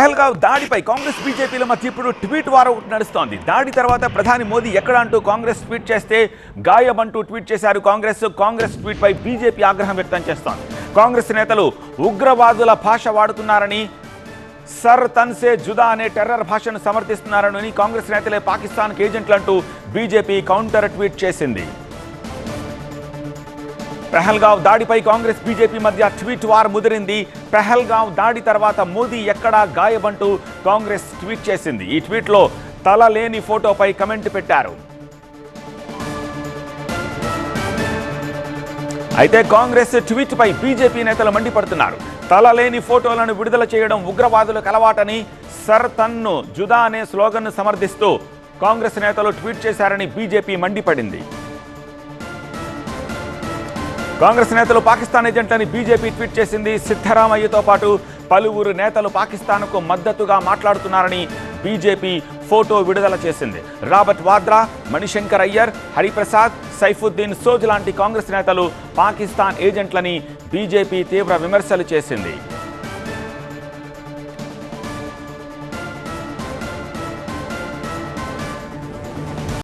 పెహల్గావ్ దాడిపై కాంగ్రెస్ బీజేపీల మధ్య ఇప్పుడు tweet war నడుస్తోంది. దాడి తర్వాత ప్రధాని మోదీ ఎక్కడ అంటూ కాంగ్రెస్ ట్వీట్ చేస్తే గాయబంటూ ట్వీట్ చేశారు కాంగ్రెస్ ట్వీట్పై బీజేపీ ఆగ్రహం వ్యక్తం చేస్తోంది. కాంగ్రెస్ నేతలు ఉగ్రవాదుల భాష వాడుతున్నారని, సర్ తన్సే జుదా అనే టెర్రర్ భాషను సమర్థిస్తున్నారని, కాంగ్రెస్ నేతలే పాకిస్తాన్కి ఏజెంట్లంటూ బీజేపీ కౌంటర్ ట్వీట్ చేసింది. పెహల్గావ్ దాడిపై కాంగ్రెస్ బీజేపీ మధ్య ట్వీట్ వార్ ముదిరింది. పెహల్గావ్ దాడి తర్వాత మోదీ ఎక్కడా గాయబంటూ కాంగ్రెస్ ట్వీట్ చేసింది. ఈ ట్వీట్లో తల లేని ఫోటోపై కమెంట్ పెట్టారు. అయితే కాంగ్రెస్ ట్వీట్పై బీజేపీ నేతలు మండిపడుతున్నారు. తల లేని ఫోటోలను విడుదల చేయడం ఉగ్రవాదులకు అలవాటని, సర్ తన్ను జుదా అనే స్లోగన్ను సమర్థిస్తూ కాంగ్రెస్ నేతలు ట్వీట్ చేశారని బీజేపీ మండిపడింది. కాంగ్రెస్ నేతలు పాకిస్తాన్ ఏజెంట్లని బీజేపీ ట్వీట్ చేసింది. సిద్ధరామయ్యతో పాటు పలువురు నేతలు పాకిస్తాన్కు మద్దతుగా మాట్లాడుతున్నారని బీజేపీ ఫోటో విడుదల చేసింది. రాబర్ట్ వాద్రా, మణిశంకర్ అయ్యర్, హరిప్రసాద్, సైఫుద్దీన్ సోజ్ లాంటి కాంగ్రెస్ నేతలు పాకిస్తాన్ ఏజెంట్లని బీజేపీ తీవ్ర విమర్శలు చేసింది.